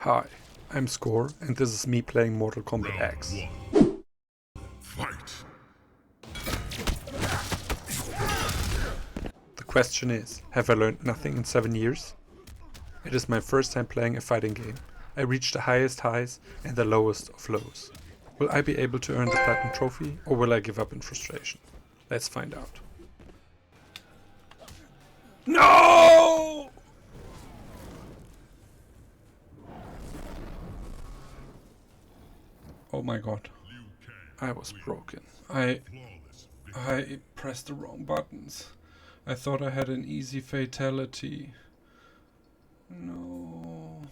Hi, I'm Score, and this is me playing Mortal Kombat X. Fight. The question is, have I learned nothing in 7 years? It is my first time playing a fighting game. I reached the highest highs and the lowest of lows. Will I be able to earn the Platinum Trophy, or will I give up in frustration? Let's find out. No! Oh my god. I was broken. I pressed the wrong buttons. I thought I had an easy fatality. No.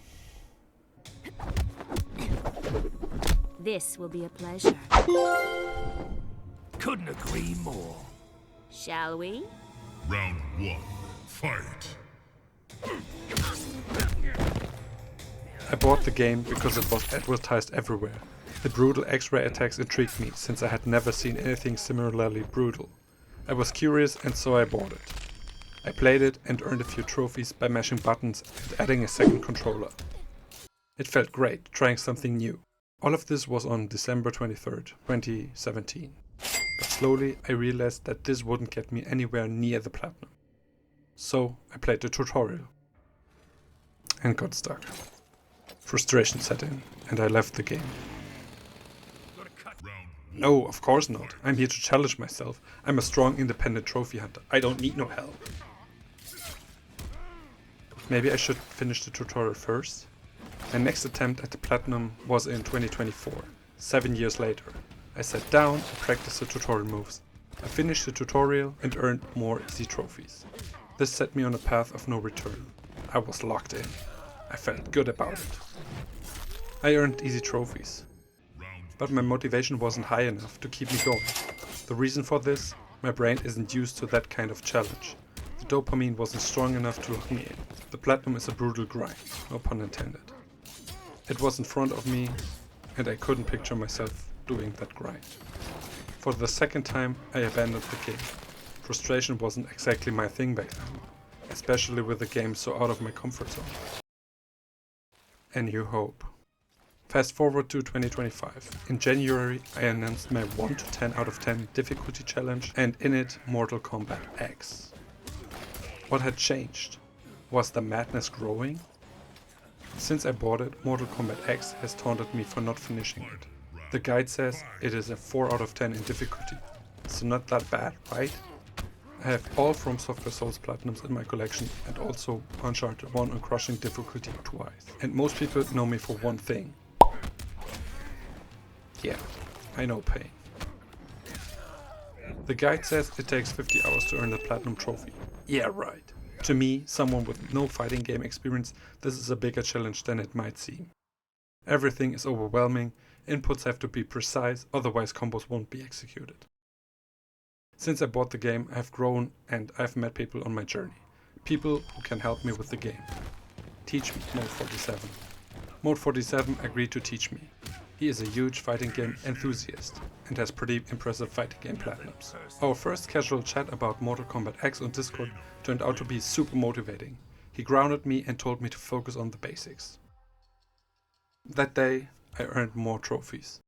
This will be a pleasure. Couldn't agree more. Shall we? Round 1. Fight. I bought the game because it was advertised everywhere. The brutal X-ray attacks intrigued me, since I had never seen anything similarly brutal. I was curious, and so I bought it. I played it and earned a few trophies by mashing buttons and adding a second controller. It felt great, trying something new. All of this was on December 23rd, 2017. But slowly I realized that this wouldn't get me anywhere near the platinum. So I played the tutorial. And got stuck. Frustration set in, and I left the game. No, of course not. I'm here to challenge myself. I'm a strong, independent trophy hunter. I don't need no help. Maybe I should finish the tutorial first? My next attempt at the platinum was in 2024, 7 years later. I sat down and practiced the tutorial moves. I finished the tutorial and earned more easy trophies. This set me on a path of no return. I was locked in. I felt good about it. I earned easy trophies. But my motivation wasn't high enough to keep me going. The reason for this? My brain isn't used to that kind of challenge. The dopamine wasn't strong enough to lock me in. The platinum is a brutal grind, no pun intended. It was in front of me, and I couldn't picture myself doing that grind. For the second time, I abandoned the game. Frustration wasn't exactly my thing back then, especially with the game so out of my comfort zone. A new hope. Fast forward to 2025. In January, I announced my 1 to 10 out of 10 difficulty challenge, and in it, Mortal Kombat X. What had changed? Was the madness growing? Since I bought it, Mortal Kombat X has taunted me for not finishing it. The guide says it is a 4 out of 10 in difficulty, so not that bad, right? I have all From Software Souls Platinums in my collection, and also Uncharted 1 on crushing difficulty twice. And most people know me for one thing. Yeah, I know pain. The guide says it takes 50 hours to earn the Platinum Trophy. Yeah, right. To me, someone with no fighting game experience, this is a bigger challenge than it might seem. Everything is overwhelming, inputs have to be precise, otherwise combos won't be executed. Since I bought the game, I have grown and I've met people on my journey. People who can help me with the game. Teach me, Mode 47. Mode 47 agreed to teach me. He is a huge fighting game enthusiast and has pretty impressive fighting game platinums. Our first casual chat about Mortal Kombat X on Discord turned out to be super motivating. He grounded me and told me to focus on the basics. That day, I earned more trophies.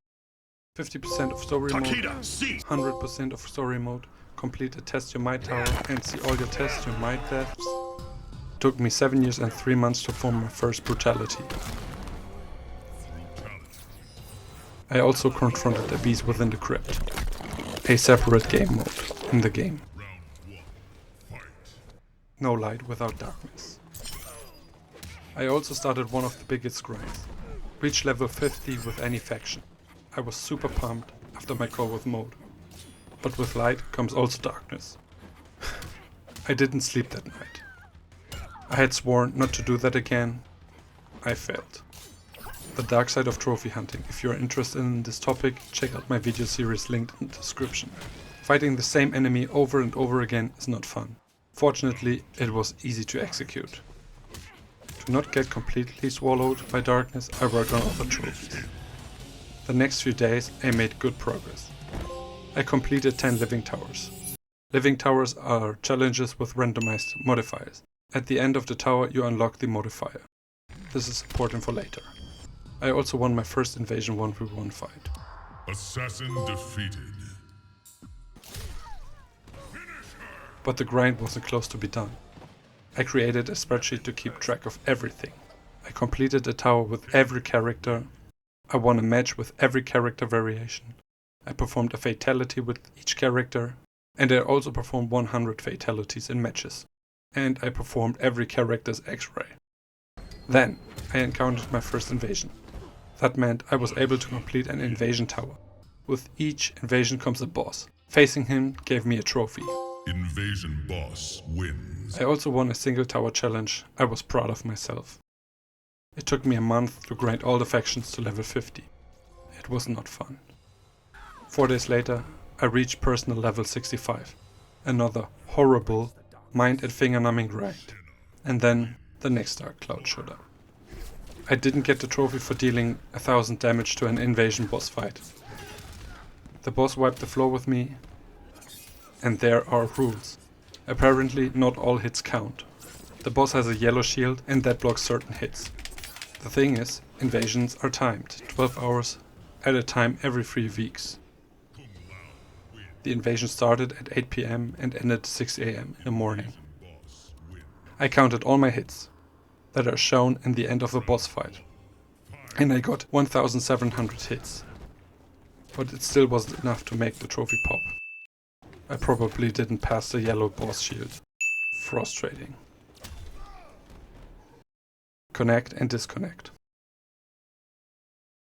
50% of story mode, 100% of story mode, complete a test your might tower and see all your test your might deaths. Took me 7 years and 3 months to form my first brutality. I also confronted a beast within the crypt. A separate game mode in the game. No light without darkness. I also started one of the biggest grinds. Reach level 50 with any faction. I was super pumped after my call with Mode. But with light comes also darkness. I didn't sleep that night. I had sworn not to do that again. I failed. The dark side of trophy hunting. If you are interested in this topic, check out my video series linked in the description. Fighting the same enemy over and over again is not fun. Fortunately, it was easy to execute. To not get completely swallowed by darkness, I worked on other trophies. The next few days, I made good progress. I completed 10 living towers. Living towers are challenges with randomized modifiers. At the end of the tower, you unlock the modifier. this is important for later. I also won my first Invasion 1v1 fight. Assassin defeated. But the grind wasn't close to be done. I created a spreadsheet to keep track of everything. I completed a tower with every character. I won a match with every character variation. I performed a fatality with each character. And I also performed 100 fatalities in matches. And I performed every character's X-ray. Then I encountered my first invasion. That meant I was able to complete an invasion tower. With each invasion comes a boss. Facing him gave me a trophy. Invasion boss wins. I also won a single tower challenge. I was proud of myself. It took me a month to grind all the factions to level 50. It was not fun. 4 days later, I reached personal level 65. Another horrible, mind and finger numbing grind. And then the next dark cloud showed up. I didn't get the trophy for dealing 1000 damage to an invasion boss fight. The boss wiped the floor with me. And there are rules. Apparently not all hits count. The boss has a yellow shield and that blocks certain hits. The thing is, invasions are timed, 12 hours at a time every 3 weeks. The invasion started at 8 PM and ended 6 AM in the morning. I counted all my hits that are shown in the end of the boss fight. And I got 1700 hits. But it still wasn't enough to make the trophy pop. I probably didn't pass the yellow boss shield. Frustrating. Connect and disconnect.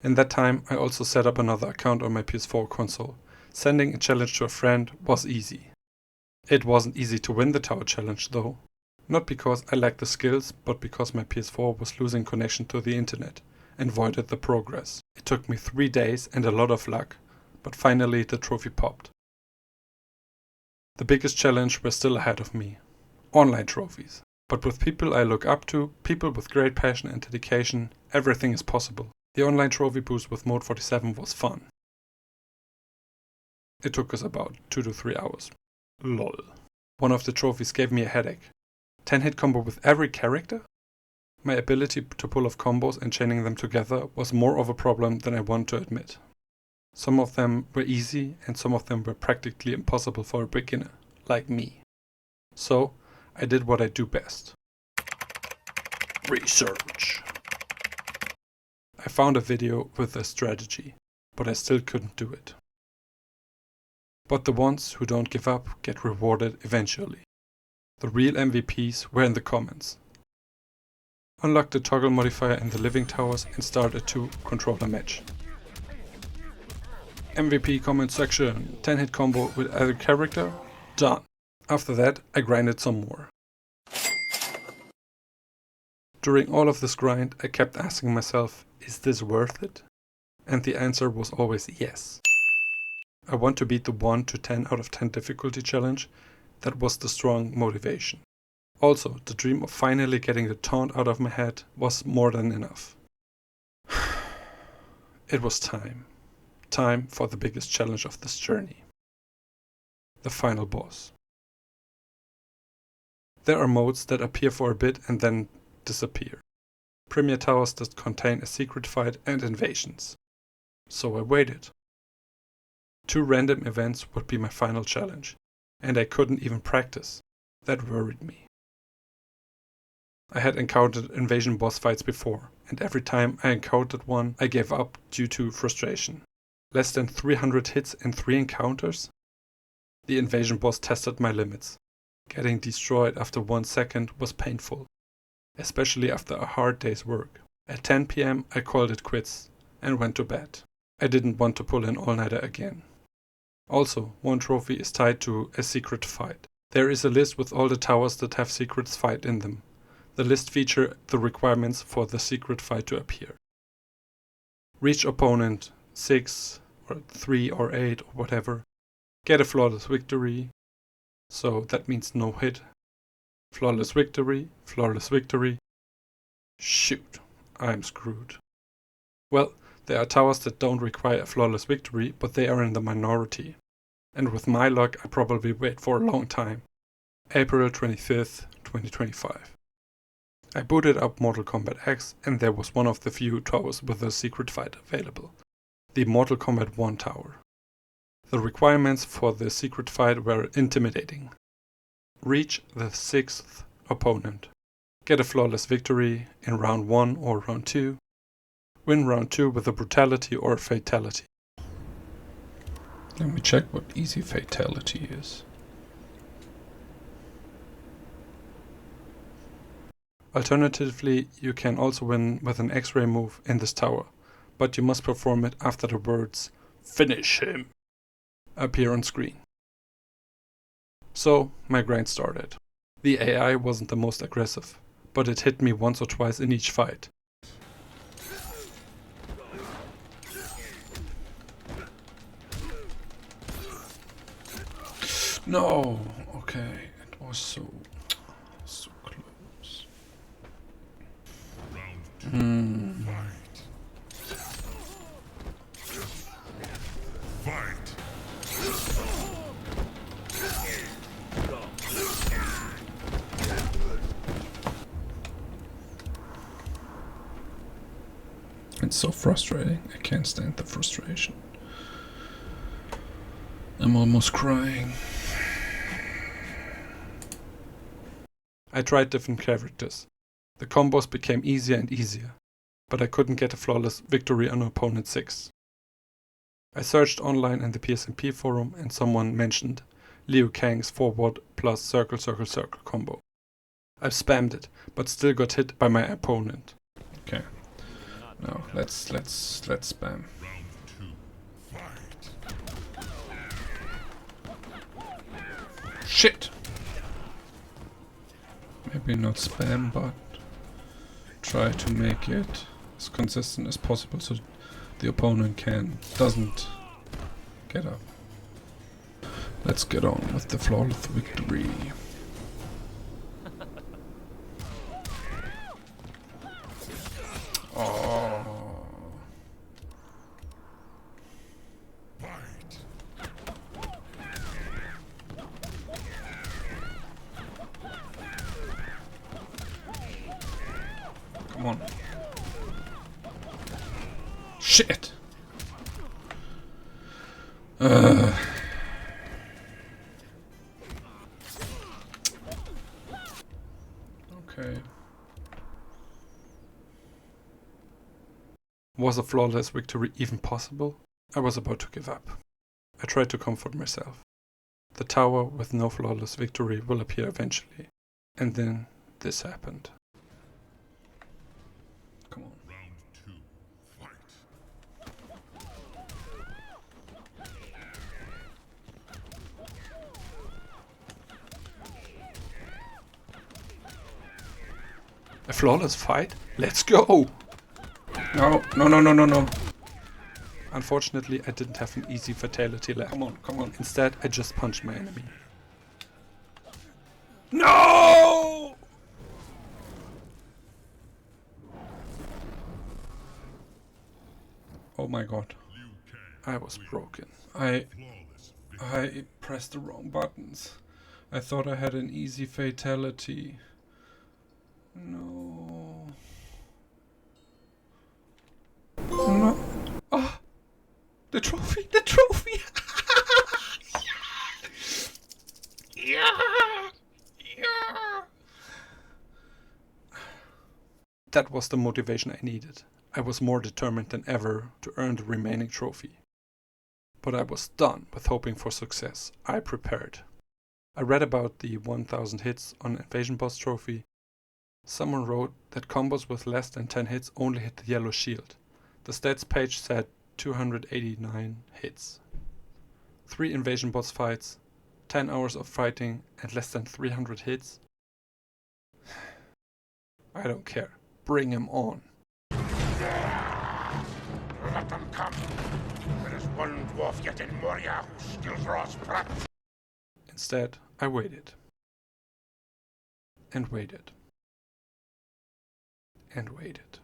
In that time, I also set up another account on my PS4 console. Sending a challenge to a friend was easy. It wasn't easy to win the tower challenge though. Not because I lacked the skills, but because my PS4 was losing connection to the internet and voided the progress. It took me 3 days and a lot of luck, but finally the trophy popped. The biggest challenge was still ahead of me. Online trophies. But with people I look up to, people with great passion and dedication, everything is possible. The online trophy boost with Mode 47 was fun. It took us about 2 to 3 hours. LOL. One of the trophies gave me a headache. 10 hit combo with every character? My ability to pull off combos and chaining them together was more of a problem than I want to admit. Some of them were easy and some of them were practically impossible for a beginner, like me. So, I did what I do best. Research. I found a video with a strategy, but I still couldn't do it. But the ones who don't give up get rewarded eventually. The real MVPs were in the comments. Unlock the toggle modifier in the living towers and start a 2-controller match. MVP comment section, 10 hit combo with either character, done. After that I grinded some more. During all of this grind I kept asking myself, is this worth it? And the answer was always yes. I want to beat the 1 to 10 out of 10 difficulty challenge. That was the strong motivation. Also, the dream of finally getting the taunt out of my head was more than enough. It was time. Time for the biggest challenge of this journey. The final boss. There are modes that appear for a bit and then disappear. Premier towers that contain a secret fight and invasions. So I waited. 2 random events would be my final challenge, and I couldn't even practice. That worried me. I had encountered invasion boss fights before, and every time I encountered one, I gave up due to frustration. Less than 300 hits in 3 encounters? The invasion boss tested my limits. Getting destroyed after 1 second was painful, especially after a hard day's work. At 10 PM I called it quits and went to bed. I didn't want to pull an all-nighter again. Also, one trophy is tied to a secret fight. There is a list with all the towers that have secrets fight in them. The list features the requirements for the secret fight to appear. Reach opponent 6 or 3 or 8 or whatever. Get a flawless victory. So that means no hit. Flawless victory, flawless victory. Shoot, I'm screwed. Well, there are towers that don't require a flawless victory, but they are in the minority. And with my luck, I probably wait for a long time. April 25th, 2025. I booted up Mortal Kombat X and there was one of the few towers with a secret fight available. The Mortal Kombat 1 tower. The requirements for the secret fight were intimidating. Reach the 6th opponent. Get a flawless victory in round 1 or round 2. Win round 2 with a brutality or a fatality. Let me check what easy fatality is. Alternatively, you can also win with an X-ray move in this tower, but you must perform it after the words "Finish him" appear on screen. So, my grind started. The AI wasn't the most aggressive, but it hit me once or twice in each fight. No! Okay, it was so close. Fight! It's so frustrating. I can't stand the frustration. I'm almost crying. I tried different characters. The combos became easier and easier, but I couldn't get a flawless victory on opponent 6. I searched online in the PSNP forum and someone mentioned Liu Kang's forward plus circle circle circle combo. I spammed it, but still got hit by my opponent. Okay. Now let's spam. Round 2, fight! Shit! Maybe not spam, but try to make it as consistent as possible so the opponent doesn't get up. Let's get on with the flawless victory. Oh. Fight! Come on. Shit! Okay. Was a flawless victory even possible? I was about to give up. I tried to comfort myself. The tower with no flawless victory will appear eventually. And then this happened. Come on. Round 2, fight! A flawless fight? Let's go! No, no, no, no, no, no. Unfortunately, I didn't have an easy fatality left. Come on, come on. Instead, I just punched my enemy. No! Oh my god. Liu Kang, I was broken. flawless victory. I pressed the wrong buttons. I thought I had an easy fatality. No. No. Ah! The trophy! The trophy! Yeah! Yeah! That was the motivation I needed. I was more determined than ever to earn the remaining trophy. But I was done with hoping for success. I prepared. I read about the 1000 hits on Invasion Boss trophy. Someone wrote that combos with less than 10 hits only hit the yellow shield. The stats page said 289 hits. 3 Invasion Boss fights, 10 hours of fighting and less than 300 hits. I don't care. Bring him on. Let them come. There is one dwarf yet in Moria who still draws breath. Instead, I waited. And waited. And waited.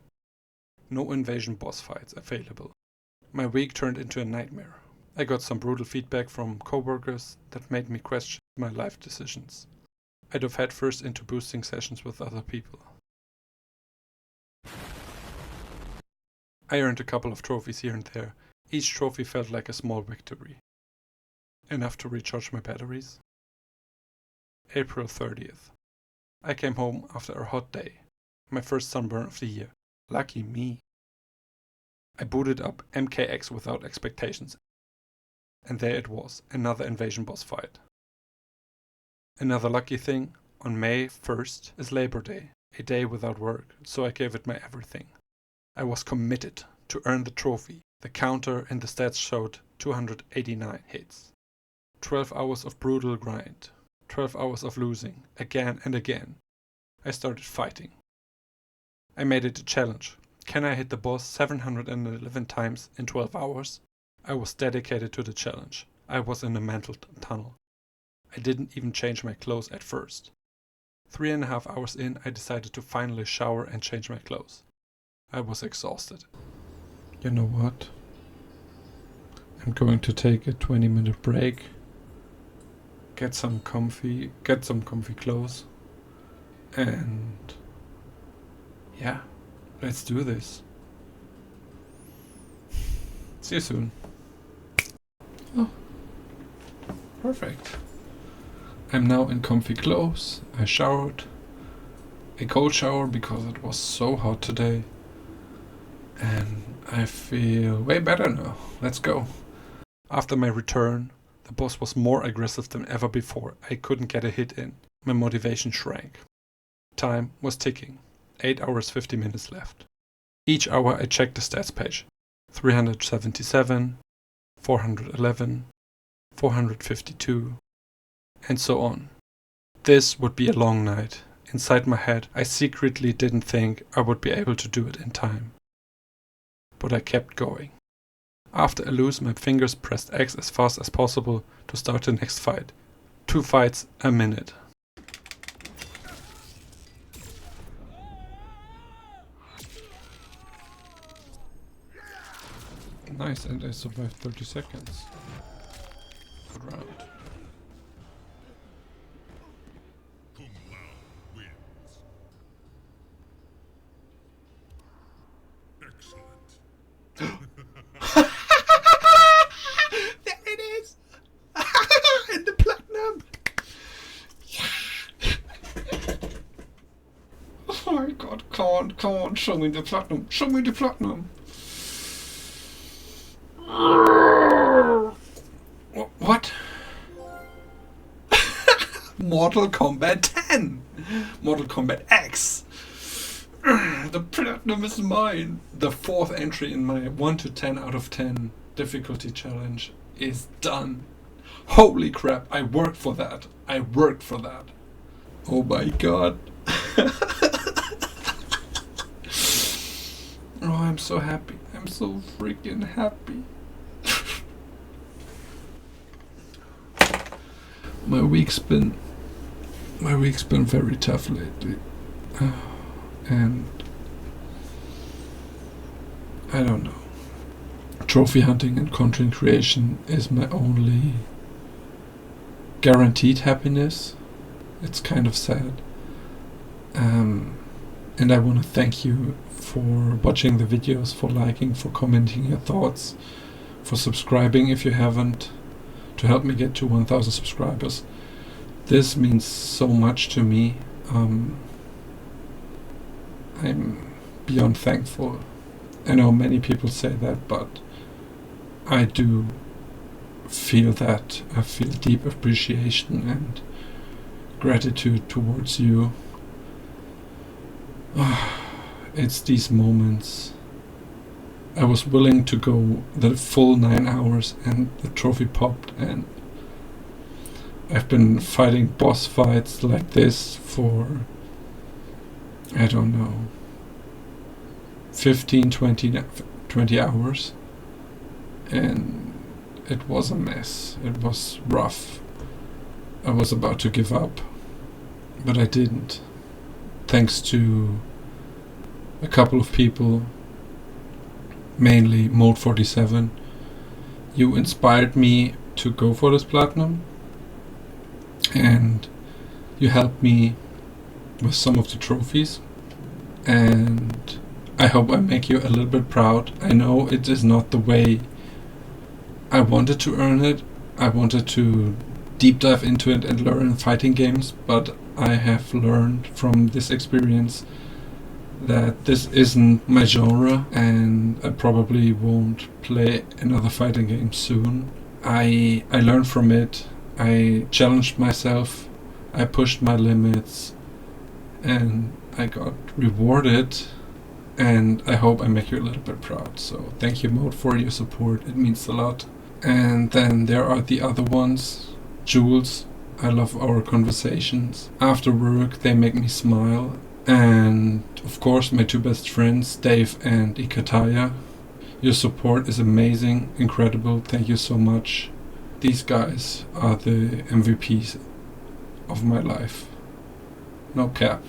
No invasion boss fights available. My week turned into a nightmare. I got some brutal feedback from coworkers that made me question my life decisions. I dove headfirst into boosting sessions with other people. I earned a couple of trophies here and there. Each trophy felt like a small victory. Enough to recharge my batteries. April 30th. I came home after a hot day. My first sunburn of the year. Lucky me. I booted up MKX without expectations. And there it was, another invasion boss fight. Another lucky thing, on May 1st is Labor Day, a day without work, so I gave it my everything. I was committed to earn the trophy. The counter in the stats showed 289 hits. 12 hours of brutal grind. 12 hours of losing, again and again. I started fighting. I made it a challenge. Can I hit the boss 711 times in 12 hours? I was dedicated to the challenge. I was in a mental tunnel. I didn't even change my clothes at first. 3.5 hours in, I decided to finally shower and change my clothes. I was exhausted. You know what? I'm going to take a 20-minute break. Get some comfy clothes. And yeah, let's do this. See you soon. Oh, perfect. I'm now in comfy clothes. I showered. A cold shower because it was so hot today. And I feel way better now. Let's go. After my return, the boss was more aggressive than ever before. I couldn't get a hit in. My motivation shrank. Time was ticking. 8 hours 50 minutes left. Each hour I checked the stats page. 377, 411, 452, and so on. This would be a long night. Inside my head, I secretly didn't think I would be able to do it in time. But I kept going. After a lose, my fingers pressed X as fast as possible to start the next fight. 2 fights a minute. Nice, and I survived 30 seconds. Good round. Kung Lao wins. Excellent. There it is! And the platinum! Yeah! Oh my god, come on, show me the platinum, show me the platinum! What? Mortal Kombat 10! Mortal Kombat X! The platinum is mine! The 4th entry in my 1 to 10 out of 10 difficulty challenge is done. Holy crap, I worked for that. I worked for that. Oh my god. Oh, I'm so happy. I'm so freaking happy. My week's been very tough lately. And I don't know. Trophy hunting and content creation is my only guaranteed happiness. It's kind of sad. And I want to thank you for watching the videos, for liking, for commenting your thoughts, for subscribing if you haven't, to help me get to 1,000 subscribers. This means so much to me. I'm beyond thankful. I know many people say that, but I do feel that. I feel deep appreciation and gratitude towards you. It's these moments. I was willing to go the full 9 hours and the trophy popped, and I've been fighting boss fights like this for, I don't know, 15, 20 hours, and it was a mess. It was rough. I was about to give up, but I didn't. Thanks to a couple of people, mainly Mode 47, you inspired me to go for this platinum, and you helped me with some of the trophies, and I hope I make you a little bit proud. I know it is not the way I wanted to earn it. I wanted to deep dive into it and learn fighting games, but I have learned from this experience that this isn't my genre, and I probably won't play another fighting game soon. I learned from it. I challenged myself. I pushed my limits, and I got rewarded. And I hope I make you a little bit proud. So thank you, Mode, for your support. It means a lot. And then there are the other ones. Jules, I love our conversations. After work, they make me smile. And of course, my two best friends, Dave and Ikataya. Your support is amazing, incredible. Thank you so much. These guys are the MVPs of my life. No cap.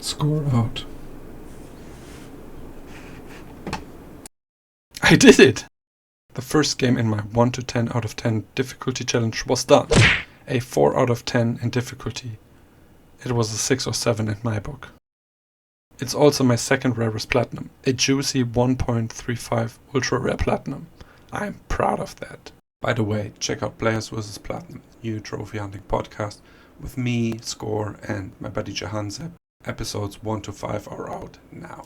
Score out. I did it! The first game in my 1 to 10 out of 10 difficulty challenge was done. A 4 out of 10 in difficulty. It was a 6 or 7 in my book. It's also my second rarest platinum. A juicy 1.35 ultra rare platinum. I'm proud of that. By the way, check out Players vs. Platinum, new trophy hunting podcast with me, Score, and my buddy Jahanzeb. Episodes 1 to 5 are out now.